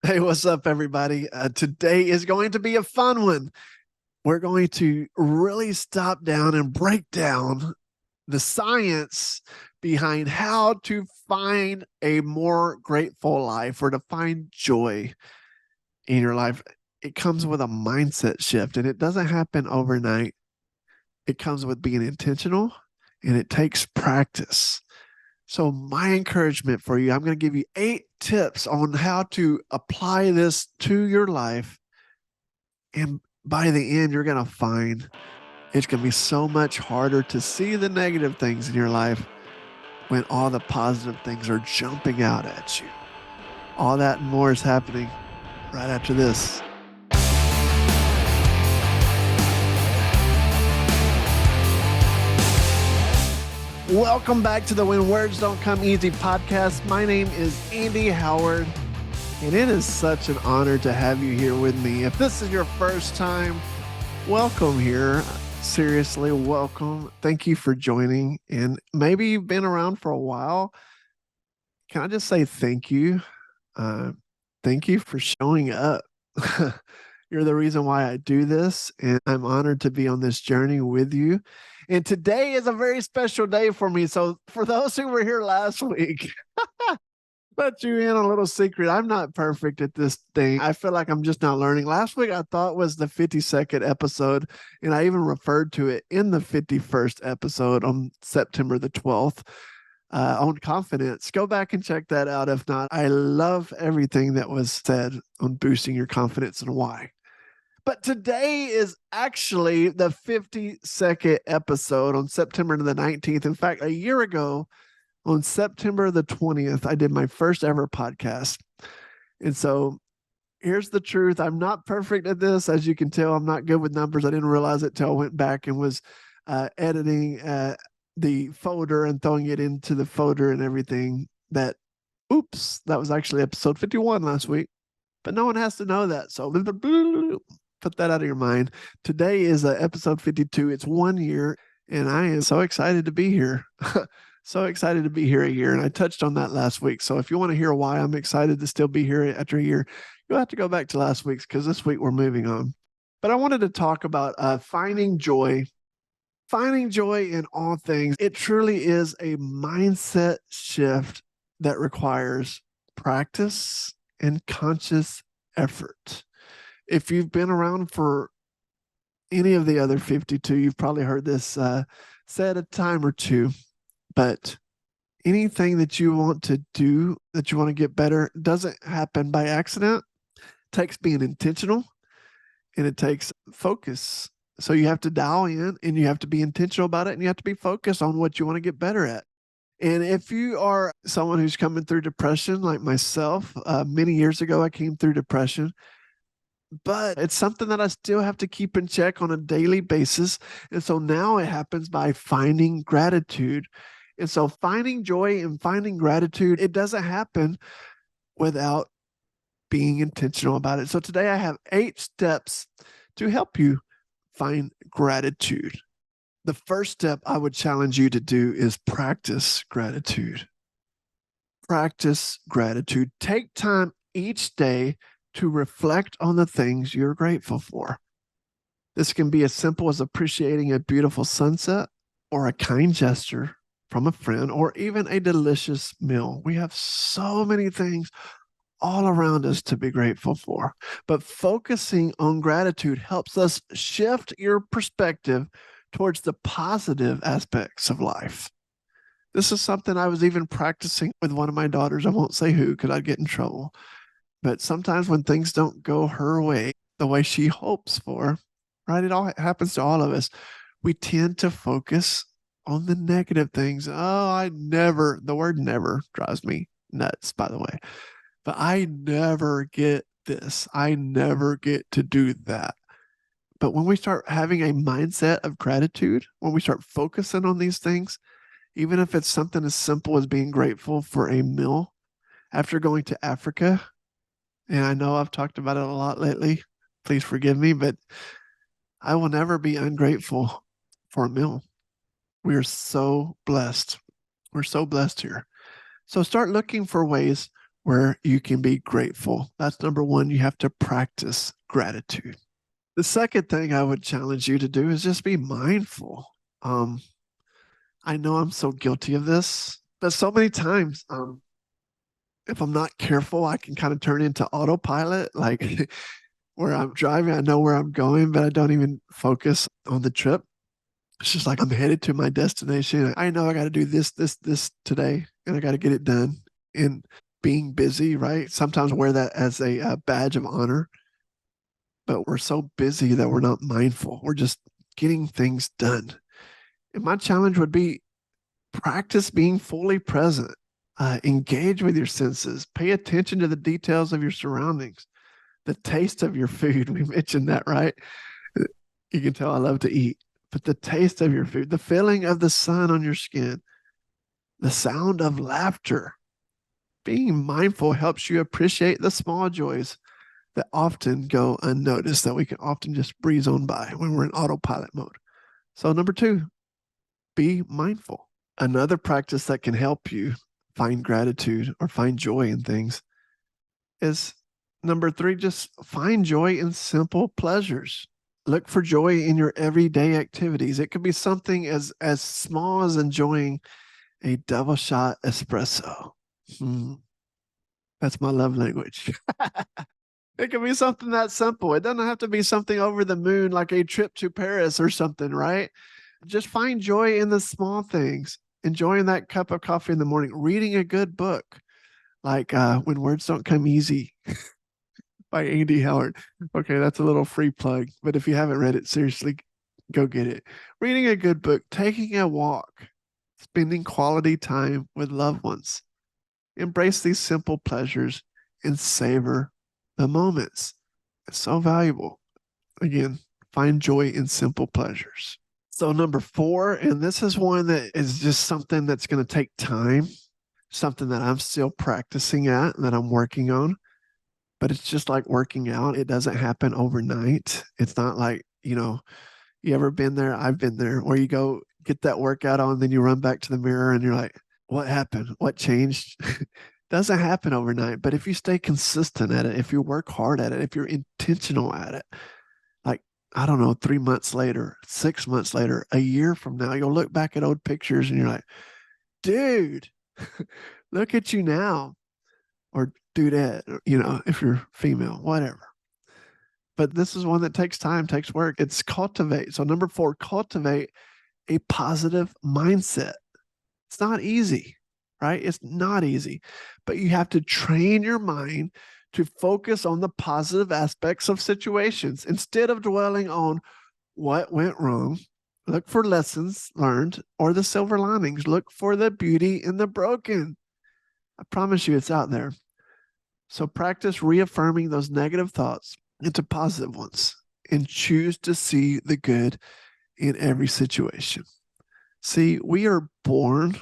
Hey, what's up, everybody? Today is going to be a fun one. We're going to really stop down and break down the science behind how to find a more grateful life or to find joy in your life. It comes with a mindset shift and it doesn't happen overnight. It comes with being intentional and it takes practice. So, my encouragement for you, I'm going to give you 8 tips on how to apply this to your life. And by the end, you're going to find it's going to be so much harder to see the negative things in your life when all the positive things are jumping out at you. All that and more is happening right after this. Welcome back to the When Words Don't Come Easy podcast. My name is Andy Howard, and it is such an honor to have you here with me. If this is your first time, welcome here. Seriously, welcome. Thank you for joining. And maybe you've been around for a while. Can I just say thank you? Thank you for showing up. You're the reason why I do this, and I'm honored to be on this journey with you. And today is a very special day for me. So, for those who were here last week, let you in on a little secret. I'm not perfect at this thing. I feel like I'm just not learning. Last week, I thought was the 52nd episode, and I even referred to it in the 51st episode on September the 12th. On confidence. Go back and check that out. If not, I love everything that was said on boosting your confidence and why. But today is actually the 52nd episode on September the 19th. In fact, a year ago on September the 20th, I did my first ever podcast. And so here's the truth. I'm not perfect at this. As you can tell, I'm not good with numbers. I didn't realize it till I went back and was editing the folder and throwing it into the folder and everything. That was actually episode 51 last week, but no one has to know that. So put that out of your mind. Today is episode 52. It's 1 year, and I am so excited to be here. So excited to be here a year. And I touched on that last week. So if you want to hear why I'm excited to still be here after a year, you'll have to go back to last week's because this week we're moving on. But I wanted to talk about finding joy in all things. It truly is a mindset shift that requires practice and conscious effort. If you've been around for any of the other 52, you've probably heard this said a time or two, but anything that you want to do, that you want to get better, doesn't happen by accident. It takes being intentional and it takes focus. So you have to dial in and you have to be intentional about it and you have to be focused on what you want to get better at. And if you are someone who's coming through depression like myself, many years ago, I came through depression, but it's something that I still have to keep in check on a daily basis. And so now it happens by finding gratitude. And so finding joy and finding gratitude, it doesn't happen without being intentional about it. So today I have 8 steps to help you find gratitude. The first step I would challenge you to do is practice gratitude. Practice gratitude. Take time each day to reflect on the things you're grateful for. This can be as simple as appreciating a beautiful sunset or a kind gesture from a friend or even a delicious meal. We have so many things all around us to be grateful for. But focusing on gratitude helps us shift your perspective towards the positive aspects of life. This is something I was even practicing with one of my daughters. I won't say who because I'd get in trouble. But sometimes when things don't go her way, the way she hopes for, right? It all happens to all of us. We tend to focus on the negative things. The word never drives me nuts, by the way. But I never get this. I never get to do that. But when we start having a mindset of gratitude, when we start focusing on these things, even if it's something as simple as being grateful for a meal after going to Africa, and I know I've talked about it a lot lately, please forgive me, but I will never be ungrateful for a meal. We are so blessed. We're so blessed here. So start looking for ways where you can be grateful. That's number one. You have to practice gratitude. The second thing I would challenge you to do is just be mindful. Um, I know I'm so guilty of this, but so many times, if I'm not careful, I can kind of turn into autopilot, like where I'm driving, I know where I'm going, but I don't even focus on the trip. It's just like I'm headed to my destination. I know I got to do this today, and I got to get it done. And being busy, right? Sometimes wear that as a badge of honor, but we're so busy that we're not mindful. We're just getting things done. And my challenge would be practice being fully present. Engage with your senses. Pay attention to the details of your surroundings. The taste of your food. We mentioned that, right? You can tell I love to eat, but the taste of your food, the feeling of the sun on your skin, the sound of laughter. Being mindful helps you appreciate the small joys that often go unnoticed, that we can often just breeze on by when we're in autopilot mode. So, number two, be mindful. Another practice that can help you find gratitude or find joy in things is number three, just find joy in simple pleasures. Look for joy in your everyday activities. It could be something as small as enjoying a double shot espresso. That's my love language. It can be something that simple. It doesn't have to be something over the moon like a trip to Paris or something, right? Just find joy in the small things. Enjoying that cup of coffee in the morning, reading a good book, like When Words Don't Come Easy by Andy Howard. Okay, that's a little free plug, but if you haven't read it, seriously, go get it. Reading a good book, taking a walk, spending quality time with loved ones. Embrace these simple pleasures and savor the moments. It's so valuable. Again, find joy in simple pleasures. So, number four, and this is one that is just something that's going to take time, something that I'm still practicing at, that I'm working on. But it's just like working out. It doesn't happen overnight. It's not like, you ever been there? I've been there where you go get that workout on, then you run back to the mirror and you're like, what happened? What changed? Doesn't happen overnight. But if you stay consistent at it, if you work hard at it, if you're intentional at it, like, I don't know, 3 months later, 6 months later, a year from now, you'll look back at old pictures and you're like, dude, look at you now. Or dudette, if you're female, whatever. But this is one that takes time, takes work. It's cultivate. So, number four, cultivate a positive mindset. It's not easy, right? It's not easy, but you have to train your mind to focus on the positive aspects of situations instead of dwelling on what went wrong. Look for lessons learned or the silver linings. Look for the beauty in the broken. I promise you it's out there. So practice reaffirming those negative thoughts into positive ones and choose to see the good in every situation. See, we are born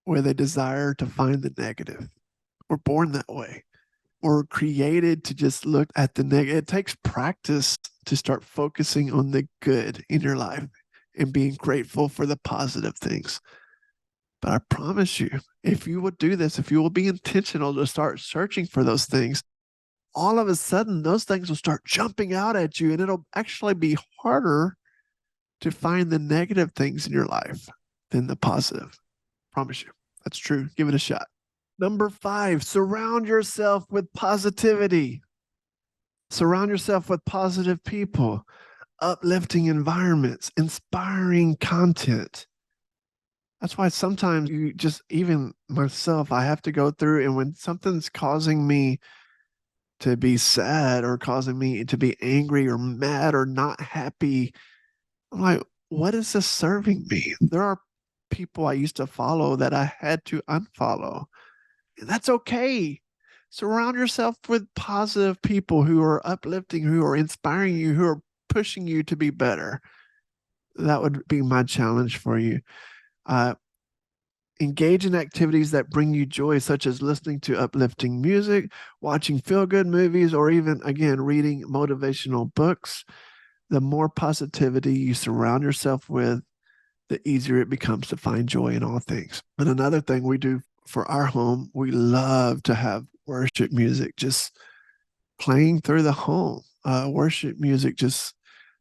with a desire to find the negative. We're born that way. We're created to just look at the negative. It takes practice to start focusing on the good in your life and being grateful for the positive things. But I promise you, if you would do this, if you will be intentional to start searching for those things, all of a sudden those things will start jumping out at you, and it'll actually be harder to find the negative things in your life than the positive. I promise you. That's true. Give it a shot. Number five, surround yourself with positivity. Surround yourself with positive people, uplifting environments, inspiring content. That's why sometimes you just, even myself, I have to go through, and when something's causing me to be sad or causing me to be angry or mad or not happy, I'm like, what is this serving me? There are people I used to follow that I had to unfollow. And that's okay. Surround yourself with positive people who are uplifting, who are inspiring you, who are pushing you to be better. That would be my challenge for you. Engage in activities that bring you joy, such as listening to uplifting music, watching feel-good movies, or even, again, reading motivational books. The more positivity you surround yourself with, the easier it becomes to find joy in all things. And another thing we do for our home, we love to have worship music just playing through the home. Worship music just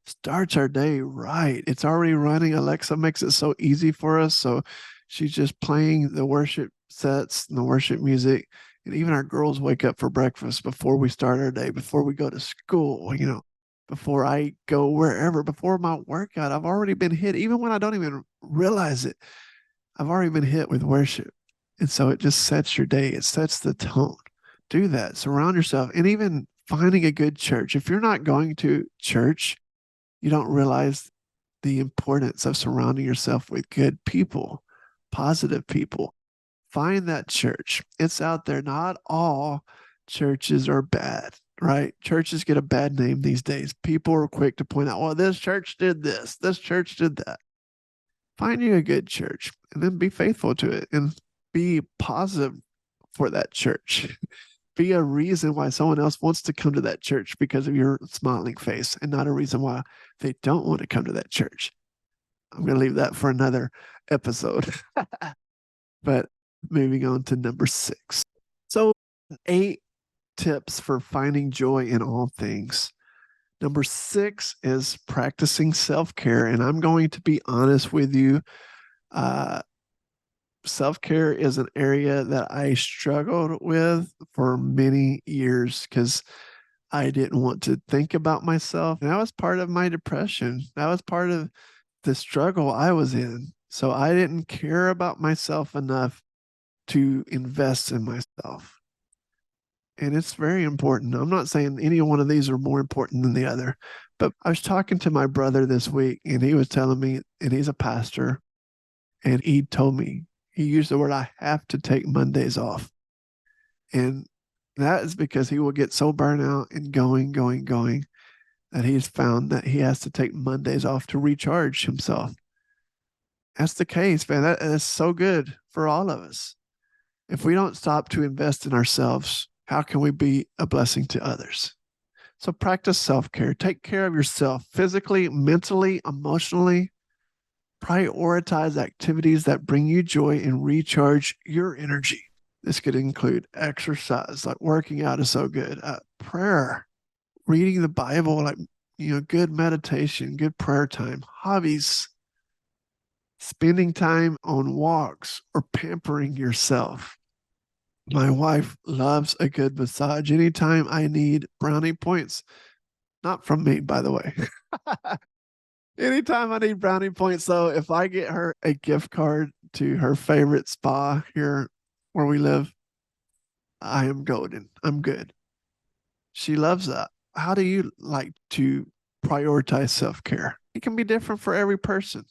starts our day right. It's already running. Alexa makes it so easy for us. So she's just playing the worship sets and the worship music. And even our girls wake up for breakfast before we start our day, before we go to school, before I go wherever, before my workout. I've already been hit. Even when I don't even realize it, I've already been hit with worship. And so it just sets your day, it sets the tone. Do that. Surround yourself. And even finding a good church. If you're not going to church, you don't realize the importance of surrounding yourself with good people, positive people. Find that church. It's out there. Not all churches are bad, right? Churches get a bad name these days. People are quick to point out, well, this church did this church did that. Find you a good church and then be faithful to it and be positive for that church. Be a reason why someone else wants to come to that church because of your smiling face and not a reason why they don't want to come to that church. I'm going to leave that for another episode. But moving on to number 6. So, 8 tips for finding joy in all things. Number 6 is practicing self-care. And I'm going to be honest with you. Self-care is an area that I struggled with for many years because I didn't want to think about myself. And that was part of my depression. That was part of the struggle I was in. So I didn't care about myself enough to invest in myself. And it's very important. I'm not saying any one of these are more important than the other, but I was talking to my brother this week and he was telling me, and he's a pastor, and he told me, he used the word, I have to take Mondays off. And that is because he will get so burnt out and going, that he's found that he has to take Mondays off to recharge himself. That's the case, man. That is so good for all of us. If we don't stop to invest in ourselves, how can we be a blessing to others? So practice self-care. Take care of yourself physically, mentally, emotionally. Prioritize activities that bring you joy and recharge your energy. This could include exercise, like working out is so good, prayer, reading the Bible, like, good meditation, good prayer time, hobbies, spending time on walks, or pampering yourself. My wife loves a good massage. Anytime I need brownie points, not from me, by the way. Anytime I need brownie points, though, if I get her a gift card to her favorite spa here where we live, I am golden. I'm good. She loves that. How do you like to prioritize self-care? It can be different for every person,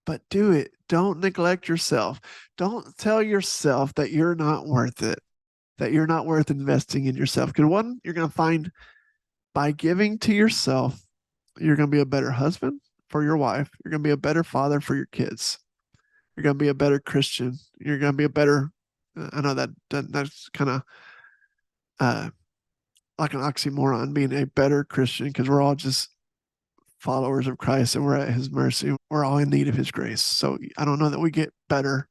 but do it. Don't neglect yourself. Don't tell yourself that you're not worth it, that you're not worth investing in yourself. Because one, you're going to find by giving to yourself, you're going to be a better husband for your wife. You're going to be a better father for your kids. You're going to be a better Christian. You're going to be a better, I know that's kind of like an oxymoron, being a better Christian, because we're all just followers of Christ and we're at his mercy. We're all in need of his grace. So I don't know that we get better,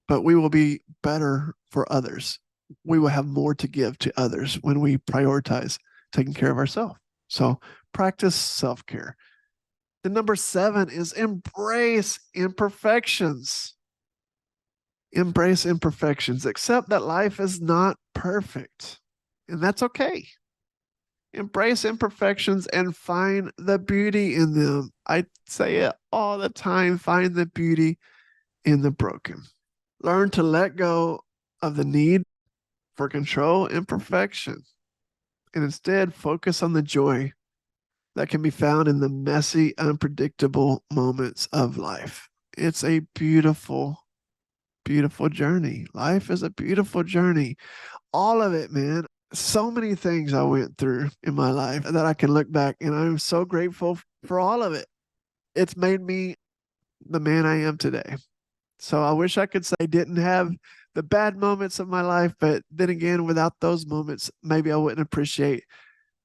but we will be better for others. We will have more to give to others when we prioritize taking care of ourselves. So practice self-care. The number 7 is embrace imperfections. Embrace imperfections. Accept that life is not perfect, and that's okay. Embrace imperfections and find the beauty in them. I say it all the time. Find the beauty in the broken. Learn to let go of the need for control and perfection, and instead focus on the joy that can be found in the messy, unpredictable moments of life. It's a beautiful, beautiful journey. Life is a beautiful journey. All of it, man. So many things I went through in my life that I can look back, and I'm so grateful for all of it. It's made me the man I am today. So I wish I could say I didn't have the bad moments of my life, but then again, without those moments, maybe I wouldn't appreciate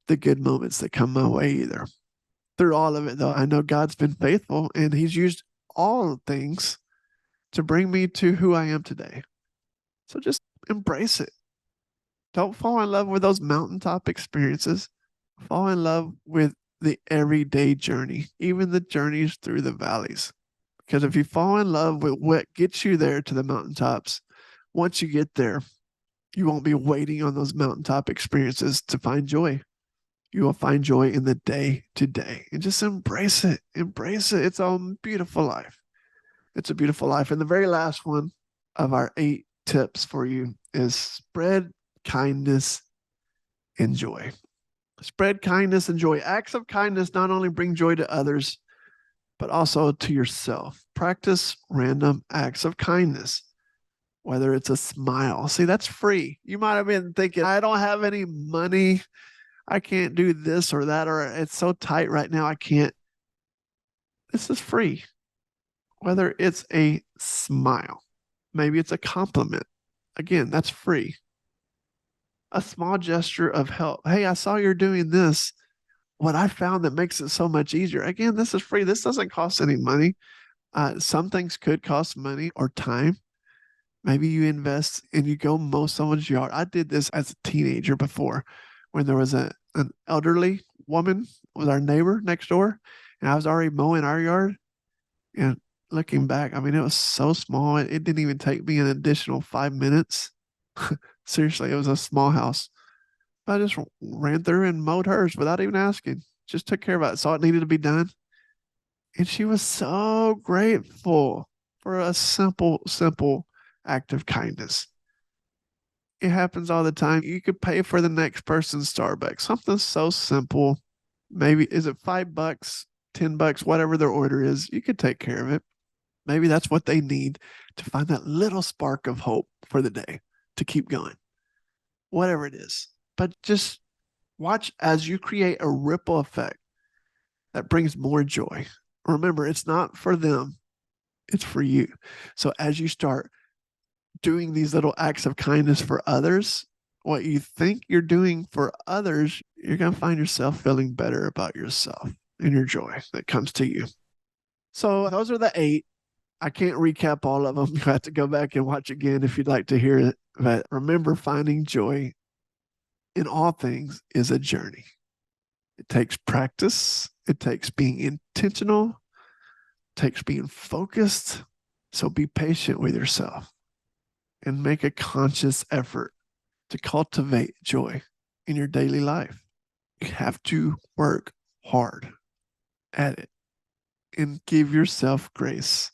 the good moments that come my way either. Through all of it, though, I know God's been faithful and he's used all things to bring me to who I am today. So just embrace it. Don't fall in love with those mountaintop experiences. Fall in love with the everyday journey, even the journeys through the valleys. Because if you fall in love with what gets you there to the mountaintops, once you get there, you won't be waiting on those mountaintop experiences to find joy. You will find joy in the day to day and just embrace it. Embrace it. It's a beautiful life. It's a beautiful life. And the very last one of our 8 tips for you is spread kindness and joy. Spread kindness and joy. Acts of kindness not only bring joy to others, but also to yourself. Practice random acts of kindness, whether it's a smile. See, that's free. You might have been thinking, I don't have any money. I can't do this or that, or it's so tight right now. I can't. This is free. Whether it's a smile, maybe it's a compliment. Again, that's free. A small gesture of help. Hey, I saw you're doing this. What I found that makes it so much easier. Again, this is free. This doesn't cost any money. Some things could cost money or time. Maybe you invest and you go mow someone's yard. I did this as a teenager before when there was an elderly woman was our neighbor next door, and I was already mowing our yard. And looking back, I mean, it was so small. It didn't even take me an additional 5 minutes. Seriously, it was a small house. I just ran through and mowed hers without even asking. Just took care of it. Saw it needed to be done. And she was so grateful for a simple, simple act of kindness. It happens all the time. You could pay for the next person's Starbucks. Something so simple. Maybe is it $5, $10, whatever their order is, you could take care of it. Maybe that's what they need to find that little spark of hope for the day to keep going. Whatever it is. But just watch as you create a ripple effect that brings more joy. Remember, it's not for them, it's for you. So as you start doing these little acts of kindness for others, what you think you're doing for others, you're going to find yourself feeling better about yourself and your joy that comes to you. So those are the 8. I can't recap all of them. You have to go back and watch again if you'd like to hear it. But remember, finding joy in all things is a journey. It takes practice. It takes being intentional. It takes being focused. So be patient with yourself and make a conscious effort to cultivate joy in your daily life. You have to work hard at it and give yourself grace.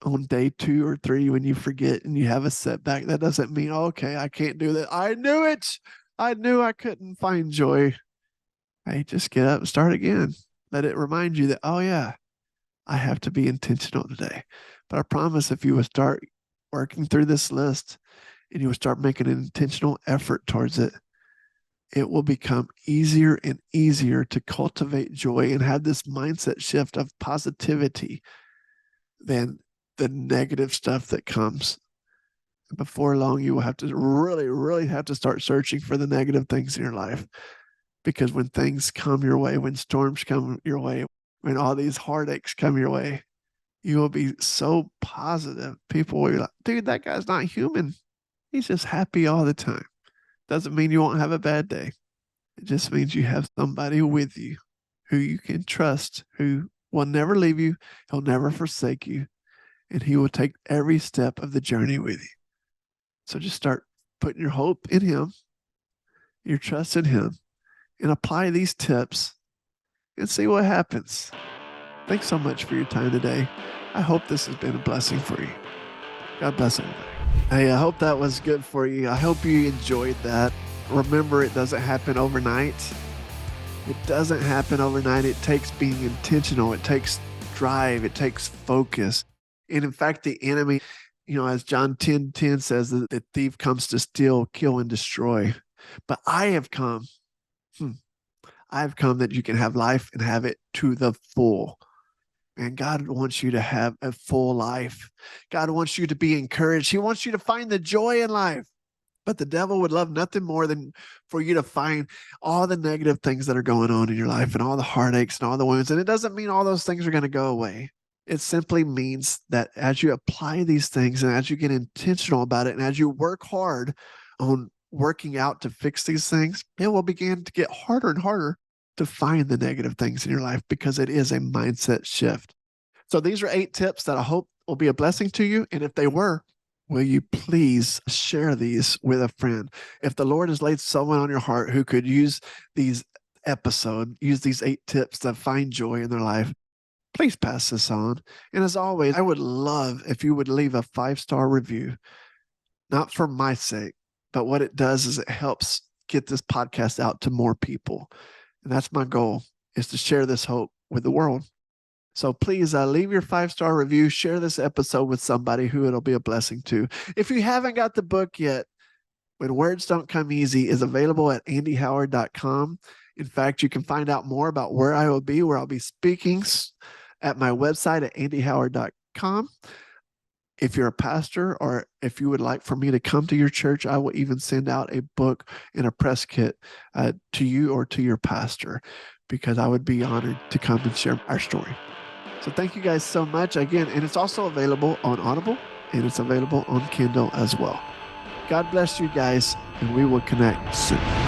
On day 2 or 3, when you forget and you have a setback, that doesn't mean, okay, I can't do that. I knew it. I knew I couldn't find joy. Hey, just get up and start again. Let it remind you that, oh, yeah, I have to be intentional today. But I promise if you would start working through this list and you would start making an intentional effort towards it, it will become easier and easier to cultivate joy and have this mindset shift of positivity than the negative stuff that comes. Before long, you will have to really, really have to start searching for the negative things in your life. Because when things come your way, when storms come your way, when all these heartaches come your way, you will be so positive. People will be like, dude, that guy's not human. He's just happy all the time. Doesn't mean you won't have a bad day. It just means you have somebody with you who you can trust, who will never leave you. He'll never forsake you. And he will take every step of the journey with you. So just start putting your hope in him, your trust in him, and apply these tips and see what happens. Thanks so much for your time today. I hope this has been a blessing for you. God bless everybody. Hey, I hope that was good for you. I hope you enjoyed that. Remember, it doesn't happen overnight. It doesn't happen overnight. It takes being intentional. It takes drive. It takes focus. And in fact, the enemy, as John 10:10 says, that the thief comes to steal, kill, and destroy. But I have come that you can have life and have it to the full. And God wants you to have a full life. God wants you to be encouraged. He wants you to find the joy in life. But the devil would love nothing more than for you to find all the negative things that are going on in your life and all the heartaches and all the wounds. And it doesn't mean all those things are going to go away. It simply means that as you apply these things and as you get intentional about it and as you work hard on working out to fix these things, it will begin to get harder and harder to find the negative things in your life because it is a mindset shift. So these are 8 tips that I hope will be a blessing to you. And if they were, will you please share these with a friend? If the Lord has laid someone on your heart who could use these use these 8 tips to find joy in their life, please pass this on. And as always, I would love if you would leave a 5-star review, not for my sake, but what it does is it helps get this podcast out to more people. And that's my goal, is to share this hope with the world. So please leave your 5-star review, share this episode with somebody who it'll be a blessing to. If you haven't got the book yet, When Words Don't Come Easy is available at andyhoward.com. In fact, you can find out more about where I will be, where I'll be speaking at my website at andyhoward.com. If you're a pastor or if you would like for me to come to your church, I will even send out a book and a press kit to you or to your pastor, because I would be honored to come and share our story. So thank you guys so much again. And it's also available on Audible and it's available on Kindle as well. God bless you guys, and we will connect soon.